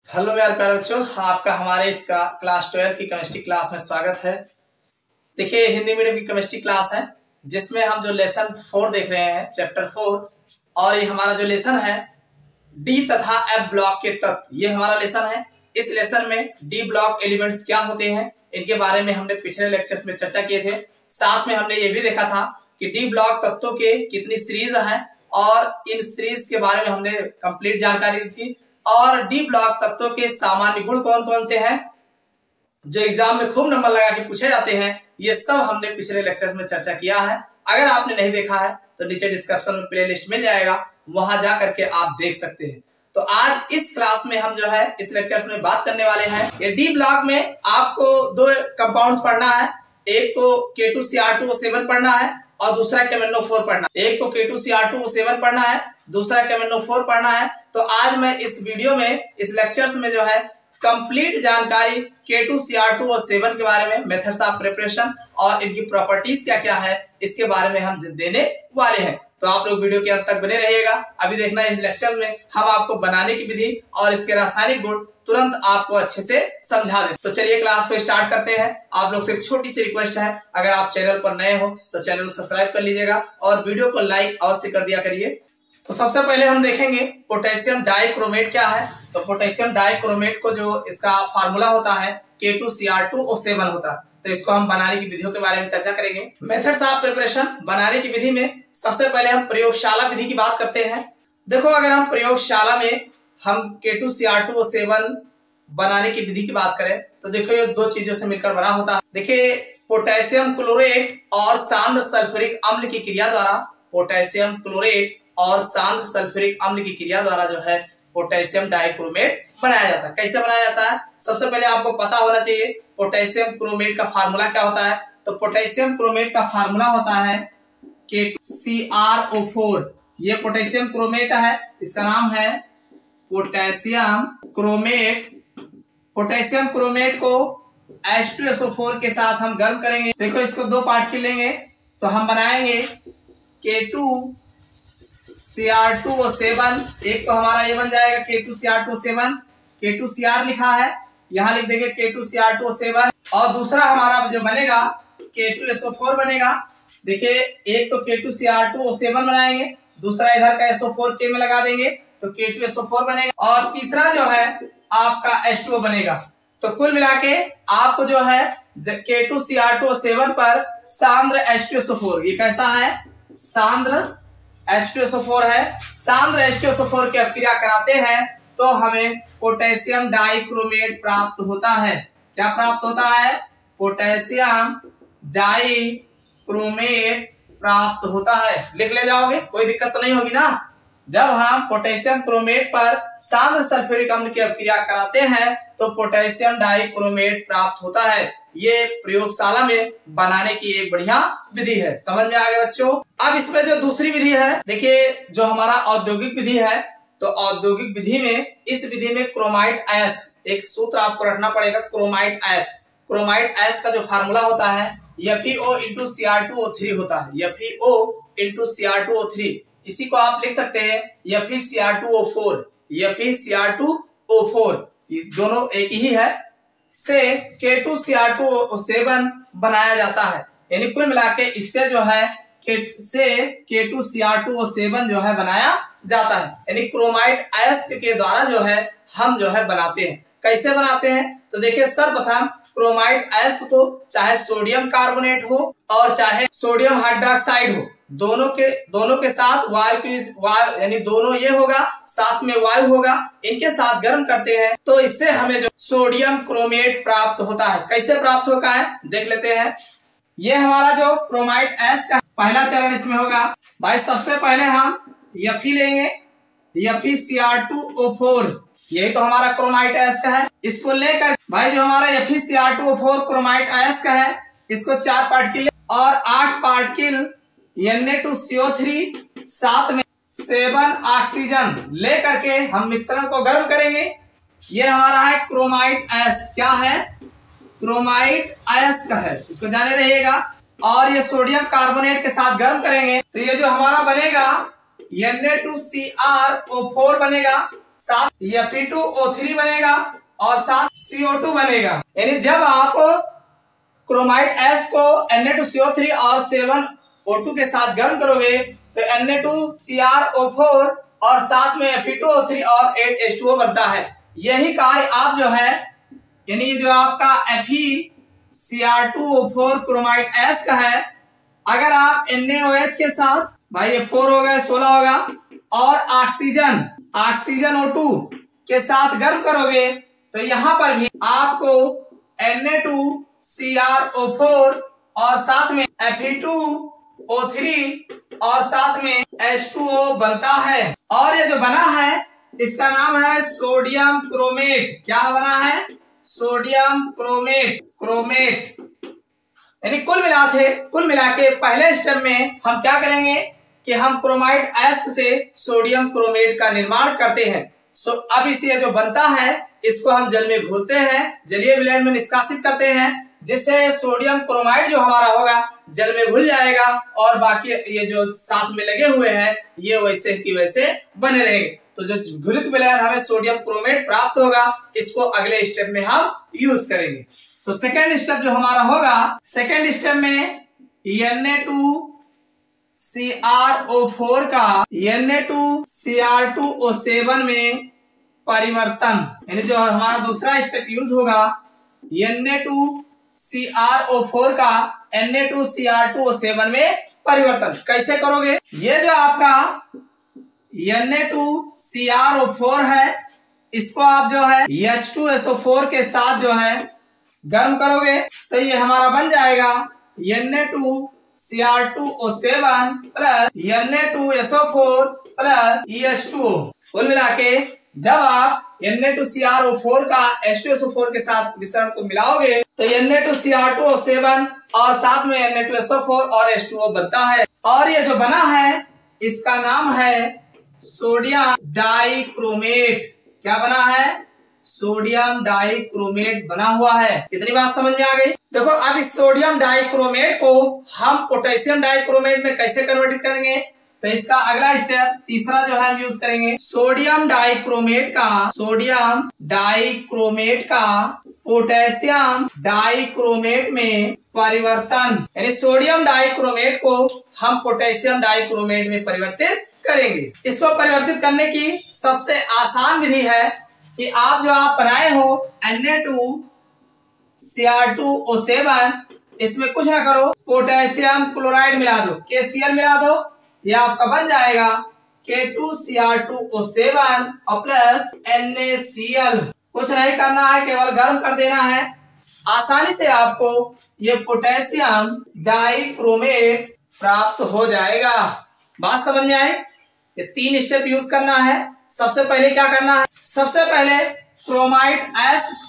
Hello मेरे प्यारे बच्चों, आपका हमारे इसका क्लास 12 की केमिस्ट्री क्लास में स्वागत है। देखिए, हिंदी मीडियम की केमिस्ट्री क्लास है जिसमें हम जो लेसन 4 देख रहे हैं, चैप्टर 4, और ये हमारा जो लेसन है डी तथा एफ ब्लॉक के तत्व, ये हमारा लेसन है। इस लेसन में डी ब्लॉक एलिमेंट्स क्या होते हैं, इनके बारे में हमने पिछले लेक्चर्स में चर्चा किए थे। साथ में हमने ये भी देखा था कि डी ब्लॉक तत्वों के कितनी सीरीज हैं और इन सीरीज के बारे में हमने कंप्लीट जानकारी दी थी। और डी ब्लॉक तत्वों के सामान्य गुण कौन कौन से हैं जो एग्जाम में खूब नंबर लगा के पूछे जाते हैं, ये सब हमने पिछले लेक्चर्स में चर्चा किया है। अगर आपने नहीं देखा है तो नीचे डिस्क्रिप्शन में प्लेलिस्ट मिल जाएगा, वहां जा करके आप देख सकते हैं। तो आज इस क्लास में हम जो है इस लेक्चर्स में बात करने वाले हैं, ये डी ब्लॉक में आपको दो कंपाउंड्स पढ़ना है। एक तो K2Cr2O7 पढ़ना है और दूसरा KMnO4 पढ़ना है। एक तो K2Cr2O7 पढ़ना है, दूसरा KMnO4 पढ़ना है। तो आज मैं इस वीडियो में, इस लेक्चर्स में जो है कंप्लीट जानकारी K2Cr2O7 के बारे में, मेथड्स ऑफ प्रिपरेशन और इनकी प्रॉपर्टीज क्या क्या है, इसके बारे में हम देने वाले हैं। तो आप लोग वीडियो के अंत तक बने रहिएगा। अभी देखना इस लेक्चर में हम आपको बनाने की विधि और इसके रासायनिक गुण तुरंत आपको अच्छे से समझा दें। तो चलिए क्लास को स्टार्ट करते हैं। आप लोग से एक छोटी सी रिक्वेस्ट है, अगर आप चैनल पर नए हो तो चैनल को सब्सक्राइब कर लीजिएगा और वीडियो को लाइक अवश्य कर दिया करिए। तो सबसे पहले हम देखेंगे पोटेशियम डाइक्रोमेट क्या है। तो पोटेशियम डाइक्रोमेट को जो इसका फार्मूला होता है K2Cr2O7 होता है। तो इसको हम बनाने की विधियों के बारे में चर्चा करेंगे। मेथड्स ऑफ प्रिपरेशन, बनाने की विधि में सबसे पहले हम प्रयोगशाला विधि की बात करते हैं। देखो, अगर हम प्रयोगशाला में हम K2Cr2O7 बनाने की विधि की बात करें तो देखो ये दो चीजों से मिलकर बना होता है। देखिए, पोटेशियम क्लोरेट और सांद्र सल्फ्यूरिक अम्ल की क्रिया द्वारा, पोटेशियम क्लोरेट और सांद्र सल्फ्यूरिक अम्ल की क्रिया द्वारा जो है पोटेशियम डाइक्रोमेट बनाया जाता है। कैसे बनाया जाता है, सबसे पहले आपको पता होना चाहिए पोटेशियम क्रोमेट का फार्मूला क्या होता है। तो पोटेशियम क्रोमेट का फार्मूला होता है KCrO4। ये पोटेशियम क्रोमेट है, इसका नाम है पोटेशियम क्रोमेट। पोटेशियम क्रोमेट को H2SO4 के साथ हम गर्म करेंगे। देखो, इसको दो पार्ट के लेंगे तो हम बनाएंगे K2Cr2O7। एक तो हमारा ये बन जाएगा K2Cr2O7, K2Cr लिखा है, यहाँ लिख देंगे K2Cr2O7। और दूसरा हमारा जो बनेगा K2SO4 बनेगा। देखिए, एक तो K2Cr2O7 बनाएंगे, दूसरा इधर का SO4 में लगा देंगे तो K2SO4 बनेगा, और तीसरा जो है आपका H2O बनेगा। तो कुल मिला के आपको जो है K2Cr2O7 पर सांद्र H2SO4, ये कैसा है, सांद्र H2SO4 है। सांद्र H2SO4 की अभिक्रिया कराते हैं तो हमें पोटेशियम डाइक्रोमेट प्राप्त होता है। क्या प्राप्त होता है, पोटेशियम डाइक्रोमेट प्राप्त होता है। लिख ले जाओगे, कोई दिक्कत तो नहीं होगी ना। जब हम पोटेशियम क्रोमेट पर सांद्र सल्फ्यूरिक अम्ल की अभिक्रिया कराते हैं तो पोटेशियम डाइक्रोमेट प्राप्त होता है। ये प्रयोगशाला में बनाने की एक बढ़िया विधि है। समझ में आ गया बच्चों। अब इसमें जो दूसरी विधि है, देखिए जो हमारा औद्योगिक विधि है, तो औद्योगिक विधि में, इस विधि में क्रोमाइड ऐश, एक सूत्र आपको रखना पड़ेगा, क्रोमाइड ऐश। क्रोमाइड ऐश का जो फार्मूला होता है FeO×Cr2O3 होता है, FeO×Cr2O3। इसी को आप लिख सकते हैं FeCr2O4, FeCr2O4, ये दोनों एक ही है, से K2Cr2O7 बनाया जाता है। यानी कुल मिला के इससे जो है K2Cr2O7 जो है बनाया जाता है। यानी क्रोमाइड ऐश के द्वारा जो है हम जो है बनाते हैं। कैसे बनाते हैं, तो देखिए सर्वप्रथम क्रोमाइड ऐश को चाहे सोडियम कार्बोनेट हो और चाहे सोडियम हाइड्रोक्साइड हो, दोनों के साथ वायु यानी दोनों ये होगा, साथ में वायु होगा, इनके साथ गर्म करते हैं तो इससे हमें जो सोडियम क्रोमेट प्राप्त होता है। कैसे प्राप्त होता है देख लेते हैं। ये हमारा जो क्रोमाइड ऐश का पहला चरण इसमें होगा। भाई सबसे पहले हम Fe लेंगे, FeCr2O4, यही तो हमारा क्रोमाइड ऐश का है। इसको लेकर भाई जो हमारा FeCr2O4 क्रोमाइड ऐश का है, इसको 4 पार्टिकल और 8 पार्टिकल Na2CO3 साथ में 7 ऑक्सीजन लेकर के हम मिश्रण को गर्म करेंगे। ये हमारा है क्रोमाइड ऐश। क्या है, क्रोमाइड ऐश का है, इसको जाने रहिएगा। और ये सोडियम कार्बोनेट के साथ गर्म करेंगे तो ये जो हमारा बनेगा Na2Cr O4 बनेगा, साथ Fe2O3 बनेगा और साथ CO2 बनेगा। यानी जब आप क्रोमाइड S को Na2CO3 और 7O2 के साथ गर्म करोगे तो Na2CrO4 और साथ में Fe2O3 और 8H2O बनता है। यही कार्य आप जो है यानी जो आपका FeCr2O4 क्रोमाइड S का है, अगर आप NaOH के साथ, भाई ये 4 हो गया 16 होगा, और ऑक्सीजन O2 के साथ गर्म करोगे तो यहाँ पर भी आपको Na2CrO4 और साथ में Fe2O3 और साथ में H2O बनता है। और ये जो बना है इसका नाम है सोडियम क्रोमेट। क्या बना है? Sodium chromate. यानी कुल मिला के पहले स्टेप में हम क्या करेंगे कि हम क्रोमाइड S से सोडियम क्रोमेट का निर्माण करते हैं। अब इसे जो बनता है इसको हम जल में घोलते हैं, जलीय विलयन में निष्कासित करते हैं, जिससे सोडियम क्रोमाइड जो हमारा होगा जल में घुल जाएगा और बाकी ये जो साथ में लगे हुए हैं ये वैसे की वैसे बने रहेंगे। तो जो घुलित विलयन हमें सोडियम क्रोमेट प्राप्त होगा इसको अगले स्टेप में हम यूज करेंगे। तो सेकेंड स्टेप जो हमारा होगा, सेकेंड स्टेप में Na2CrO4 का Na2Cr2O7 में परिवर्तन, यानी जो हमारा दूसरा स्टेप यूज होगा Na2CrO4 का Na2Cr2O7 में परिवर्तन। कैसे करोगे? ये जो आपका Na2CrO4 है इसको आप जो है H2SO4 के साथ जो है गर्म करोगे तो ये हमारा बन जाएगा Na2Cr2O7 plus Na2SO4 plus H2O। कुल मिला के जब आप Na2CrO4 का H2SO4 के साथ मिश्रण को मिलाओगे तो Na2Cr2O7 और साथ में Na2SO4 और H2O बनता है। और ये जो बना है इसका नाम है सोडियम डाइक्रोमेट। क्या बना है? सोडियम डाइक्रोमेट बना हुआ है। कितनी बात समझ में आ गई? देखो अब इस सोडियम डाइक्रोमेट को हम पोटेशियम डाइक्रोमेट में कैसे कन्वर्ट करेंगे, तो इसका अगला स्टेप तीसरा जो है हम यूज करेंगे सोडियम डाइक्रोमेट का पोटेशियम डाइक्रोमेट में परिवर्तन। यानी सोडियम डाइक्रोमेट को हम पोटेशियम डाइक्रोमेट में परिवर्तित करेंगे। इसको परिवर्तित करने की सबसे आसान विधि है कि आप बनाए हो Na2Cr2O7, इसमें कुछ ना करो, पोटेशियम क्लोराइड मिला दो, KCl मिला दो, यह आपका बन जाएगा K2Cr2O7 और प्लस NaCl। कुछ नहीं करना है, केवल गर्म कर देना है। आसानी से आपको ये पोटेशियम डाइक्रोमेट प्राप्त हो जाएगा। बात समझ में आई? ये 3 स्टेप यूज करना है। सबसे पहले क्या करना है? सबसे पहले क्रोमाइड अयस्क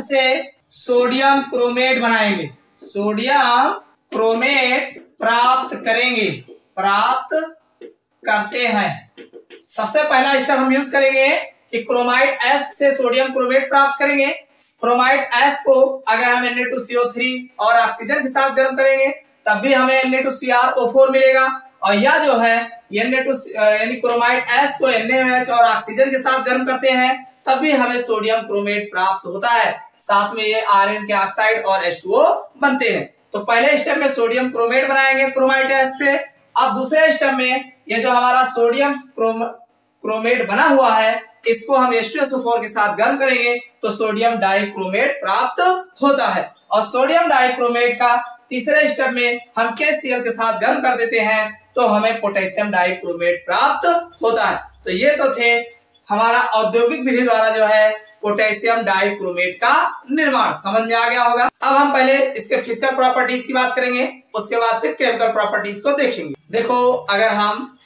से सोडियम क्रोमेट बनाएंगे, सोडियम क्रोमेट प्राप्त करते हैं। सबसे पहला स्टेप हम यूज करेंगे कि क्रोमाइड अयस्क से सोडियम क्रोमेट प्राप्त करेंगे। क्रोमाइड अयस्क को अगर हम Na2CO3 और ऑक्सीजन के साथ गर्म करेंगे तब भी हमें Na2CrO4 मिलेगा, और यह जो है यानी क्रोमाइड अयस्क को NaOH और ऑक्सीजन के साथ गर्म करते हैं तब भी हमें सोडियम क्रोमेट प्राप्त होता है। साथ में ये Rn के ऑक्साइड और H2O बनते हैं। तो पहले स्टेप में सोडियम क्रोमेट बनाएंगे क्रोमाइड अयस्क से। अब दूसरे स्टेप में ये जो हमारा सोडियम क्रोमेट बना हुआ है इसको हम H2SO4 के साथ गर्म करेंगे तो सोडियम डाइक्रोमेट प्राप्त होता है। और सोडियम डाइक्रोमेट का तीसरे स्टेप में हम KCl के साथ गर्म कर देते हैं तो हमें पोटेशियम डाइक्रोमेट प्राप्त होता है। तो ये तो थे हमारा औद्योगिक विधि द्वारा जो है पोटेशियम डाइक्रोमेट का निर्माण। समझ में आ गया होगा। अब हम पहले इसके फिजिकल प्रॉपर्टीज की बात करेंगे, उसके बाद फिर केमिकल प्रॉपर्टीज को देखेंगे। देखो अगर हम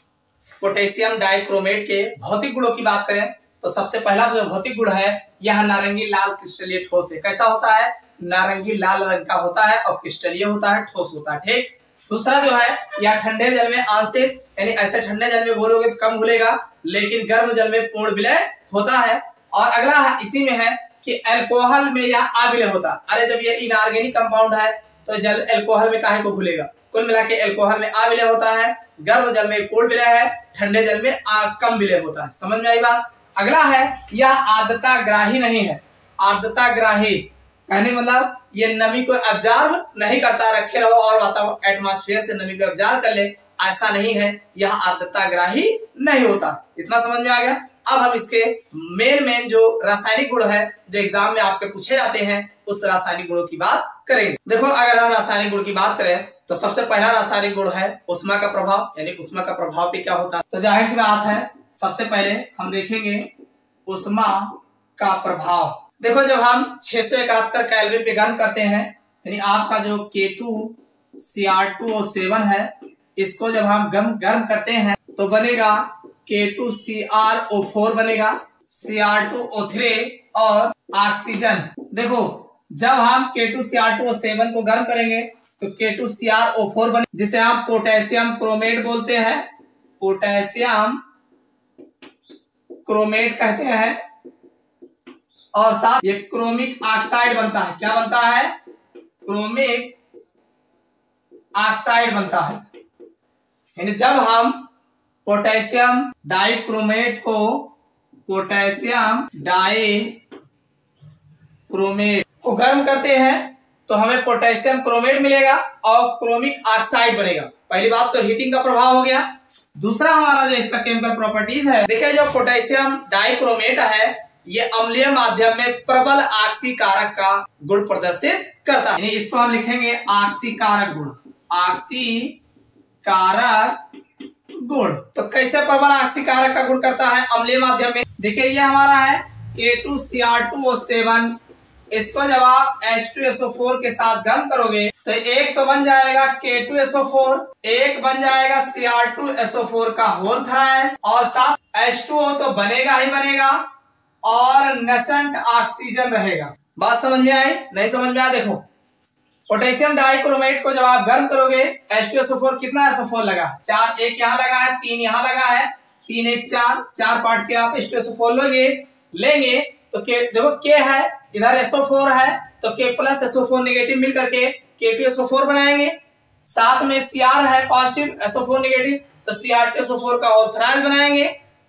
पोटेशियम डाइक्रोमेट के भौतिक गुणों की बात करें तो सबसे पहला जो भौतिक गुण है यह नारंगी लाल क्रिस्टलीय ठोस है। कैसा होता है? नारंगी लाल रंग का होता है और क्रिस्टलीय होता है, ठोस होता है। ठीक। दूसरा जो है यह ठंडे जल में आंशिक, यानी ऐसे ठंडे जल में घोलोगे तो कम घुलेगा, लेकिन गर्म जल में पूर्ण विलय होता है। और अगला इसी में है कि अल्कोहल में यह अविलय होता है। अरे जब ये इनऑर्गेनिक कंपाउंड है तो जल अल्कोहल में काहे को घुलेगा, कुल मिला के एल्कोहल में आ विलय होता है, गर्म जल में कोल्ड विलय है, ठंडे जल में कम विलय होता है। समझ में आई बात। अगला है यह आर्द्रताग्राही नहीं है। आर्द्रताग्राही कहने मतलब ये नमी को एब्जॉर्ब नहीं करता, रखे रहो और वातावरण एटमॉस्फेयर से नमी को एब्जॉर्ब कर ले, ऐसा नहीं है, यह आर्द्रताग्राही नहीं होता। इतना समझ में आ गया। अब हम इसके मेन जो रासायनिक गुण है जो एग्जाम में आपके पूछे जाते हैं उस रासायनिक गुणों की बात करेंगे। देखो अगर हम रासायनिक गुण की बात करें तो सबसे पहला रासायनिक गुण है उष्मा का प्रभाव, यानी उष्मा का प्रभाव पे क्या होता है। तो जाहिर सी बात है सबसे पहले हम देखेंगे उष्मा का प्रभाव। देखो जब हम 671 केल्विन पे गर्म करते हैं, यानी आपका जो K2Cr2O7 है, इसको जब हम गर्म करते हैं तो बनेगा K2CrO4 बनेगा, Cr2O3 और ऑक्सीजन। देखो जब हम K2Cr2O7 को गर्म करेंगे तो K2CrO4 बने, जिसे हम पोटेशियम क्रोमेट बोलते हैं, पोटेशियम क्रोमेट कहते हैं। और साथ ये क्रोमिक ऑक्साइड बनता है। क्या बनता है? क्रोमिक ऑक्साइड बनता है। यानी जब हम पोटेशियम डाइक्रोमेट को पोटेशियम डाइक्रोमेट को गर्म करते हैं तो हमें पोटेशियम क्रोमेट मिलेगा और क्रोमिक ऑक्साइड बनेगा। पहली बात तो हीटिंग का प्रभाव हो गया। दूसरा हमारा जो इसका केमिकल प्रॉपर्टीज है, देखिए जो पोटेशियम डाइक्रोमेट है ये अम्लीय माध्यम में प्रबल ऑक्सीकारक का गुण प्रदर्शित करता है। इसको हम लिखेंगे ऑक्सीकारक गुण, ऑक्सीकारक गुण। तो कैसे प्रबल ऑक्सीकारक का गुण करता है अम्लीय माध्यम में? देखिए ये हमारा है K2Cr2O7, इसको जब आप H2SO4 के साथ गर्म करोगे तो एक तो बन जाएगा K2SO4, एक बन जाएगा Cr2SO4 का होल थ्राइस, और साथ H2O तो बनेगा ही बनेगा और नेसेंट ऑक्सीजन रहेगा। बात समझ में आई? नहीं समझ में आया? देखो पोटेशियम डाइक्रोमेट को जब आप गर्म करोगे H2SO4 कितना SO4 लगा? 4, एक यहाँ लगा है, 3 यहाँ लगा है, 3 1 4 पार्ट के आप H2SO4 लेंगे तो देखो K है, इधर SO4 है तो K प्लस SO4 नेगेटिव मिल करके K2SO4 बनाएंगे। साथ में Cr है पॉजिटिव, SO4 नेगेटिव, तो Cr2SO4 का होल थ्राइस बनाएंगे,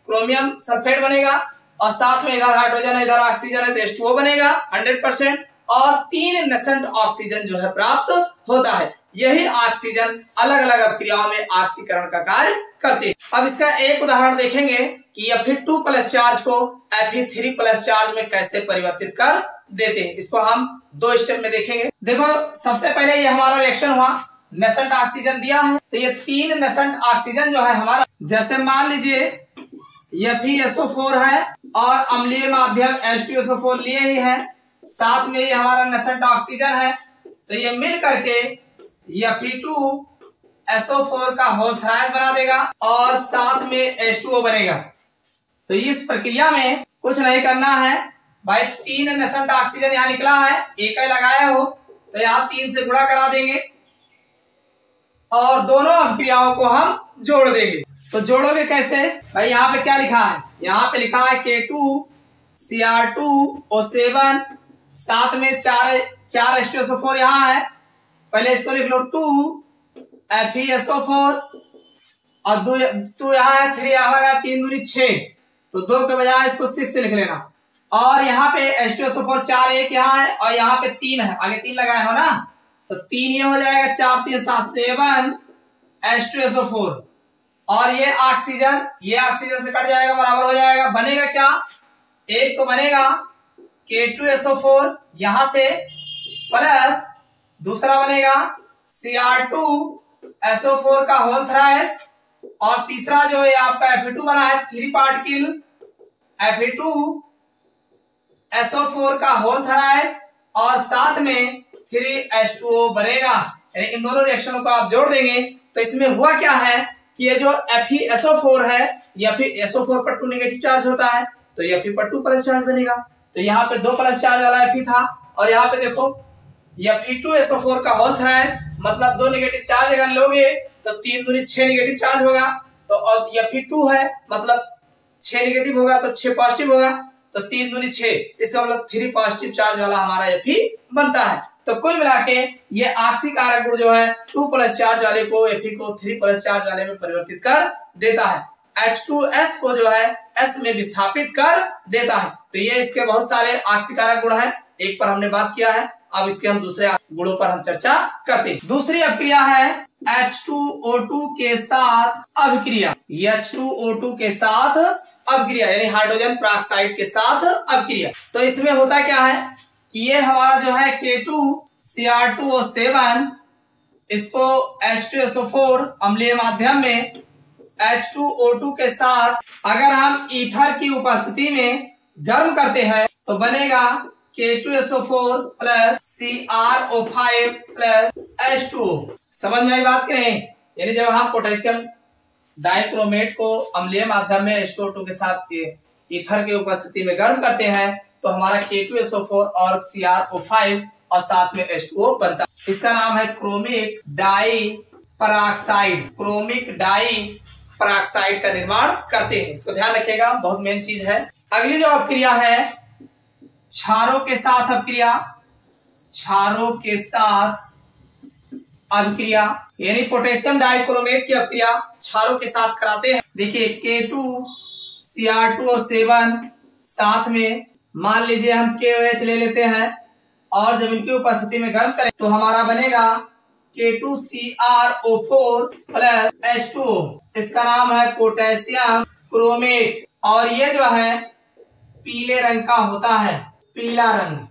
क्रोमियम सल्फेट बनेगा, और साथ में इधर हाइड्रोजन इधर ऑक्सीजन है तो H2O बनेगा 100%, और 3 नेसेंट ऑक्सीजन जो है प्राप्त होता है। यही ऑक्सीजन अलग अलग अभिक्रियाओं में ऑक्सीकरण का कार्य करते हैं। अब इसका एक उदाहरण देखेंगे कि Fe2 प्लस चार्ज को Fe3 प्लस चार्ज में कैसे परिवर्तित कर देते हैं। इसको हम 2 स्टेप में देखेंगे। देखो सबसे पहले ये हमारा रिएक्शन हुआ, नेसेंट ऑक्सीजन दिया है तो ये 3 नेसेंट ऑक्सीजन जो है हमारा, जैसे मान लीजिए FeSO4 है और अम्लीय माध्यम H2SO4 लिए ही है, साथ में ये हमारा नेसेंट ऑक्सीजन है, तो ये मिल करके Fe2SO4 का होल थ्राइस बना देगा और साथ में H2O बनेगा। तो इस प्रक्रिया में कुछ नहीं करना है भाई, 3 नेसेंट ऑक्सीजन यहाँ निकला है, एक ही लगाया हो तो यहाँ 3 से गुणा करा देंगे और दोनों अभिक्रियाओं को हम जोड़ देंगे। तो जोड़ोगे कैसे भाई? यहाँ पे क्या लिखा है? यहाँ पे लिखा है K2Cr2O7, साथ में 4 H2SO4 यहाँ है, पहले इसको लिख लो 2 FeSO4 और 2 यहाँ है, 3 यहाँ लगा, 3 दूनी 6, तो 2 के बजाय इसको 6 से लिख लेना। और यहाँ पे H2SO4 4 एक यहाँ है और यहाँ पे 3 है, आगे 3 लगाए हो ना, तो 3 ये हो जाएगा, 4 3 7 7 H2SO4, और ये ऑक्सीजन से कट जाएगा, बराबर हो जाएगा। बनेगा क्या? एक तो बनेगा K2SO4 यहाँ से प्लस दूसरा बनेगा Cr2SO4 का होल थ्राइस, और तीसरा जो है आपका Fe2 बना है 3 पार्टिकल Fe2SO4 का होल थ्राइस और साथ में 3H2O बनेगा। इन दोनों रिएक्शनों को आप जोड़ देंगे तो इसमें हुआ क्या है कि ये जो FeSO4 है, ये FeSO4 पर 2 नेगेटिव चार्ज होता है तो ये Fe पर 2 प्लस चार्ज बनेगा। तो यहाँ पे 2 प्लस चार्ज वाला Fe था और यहाँ पे देखो ये Fe2SO4 का होल थ्राइस, मतलब 2 नेगेटिव चार्ज अगर लोगे तो 3 दूनी 6 नेगेटिव चार्ज होगा, तो और ये Fe2 है मतलब 6 नेगेटिव होगा तो 6 पॉजिटिव होगा, तो 3 दूनी 6, इसका मतलब 3 पॉजिटिव चार्ज वाला हमारा Fe बनता है। तो कुल मिला के ये आपसी कारक गुण जो है 2 प्लस चार्ज वाले को Fe को 3 प्लस चार्ज वाले में परिवर्तित कर देता है, H2S को जो है S में विस्थापित कर देता है। तो ये इसके बहुत सारे आपसी कारक गुण हैं, एक पर हमने बात किया है, अब इसके हम दूसरे गुणों पर हम चर्चा करते हैं। दूसरी अभिक्रिया है H2O2 के साथ अभिक्रिया, H2O2 के साथ अभिक्रिया यानी हाइड्रोजन पेरोक्साइड के साथ अभिक्रिया। तो इसमें होता क्या है कि ये हमारा जो है K2Cr2O7 इसको H2SO4 अम्लीय माध्यम में H2O2 के साथ अगर हम ईथर की उपस्थिति में गर्म करते हैं तो बनेगा K2SO4 plus CrO5 plus H2O। समझ में आई बात की नहीं? यानी जब हम पोटेशियम डाइक्रोमेट को अम्लीय माध्यम में H2O2 के साथ ईथर की उपस्थिति में गर्म करते हैं तो हमारा K2SO4 और CrO5 और साथ में H2O बनता है। इसका नाम है chromic di peroxide, chromic di peroxide का निर्माण करते हैं। इसको ध्यान रखिएगा, बहुत मेन चीज है। अगली जो अभिक्रिया है क्षारों के साथ अभिक्रिया, क्षारों के साथ अभिक्रिया यानी पोटेशियम डाइक्रोमेट की अभिक्रिया क्षारों के साथ कराते हैं। देखिए K2Cr2O7 साथ में मान लीजिए हम KOH ले लेते हैं और जब इनकी उपस्थिति में गर्म करें तो हमारा बनेगा K2CrO4 प्लस H2O। इसका नाम है पोटेशियम क्रोमेट और ये जो है पीले रंग का होता है, पीला रंग।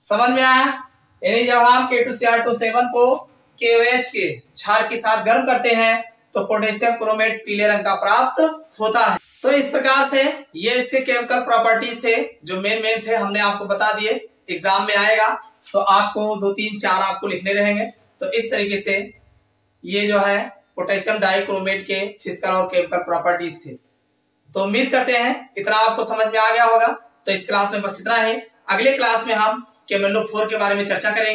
समझ में आया? यानी जब हम K2Cr2O7 को KOH के क्षार के साथ गर्म करते हैं तो पोटेशियम क्रोमेट पीले रंग का प्राप्त होता है। तो इस प्रकार से ये इसके केमिकल प्रॉपर्टीज थे जो मेन थे, हमने आपको बता दिए। एग्जाम में आएगा तो आपको 2, 3, 4 आपको लिखने रहेंगे। तो इस तरीके से ये जो है पोटेशियम डाइक्रोमेट के फिजिकल और केमिकल प्रॉपर्टीज थे। तो उम्मीद करते हैं इतना आपको समझ में आ गया होगा। तो इस क्लास में बस इतना ही। अगले क्लास में हम केमिनो 4 के बारे में चर्चा करेंगे।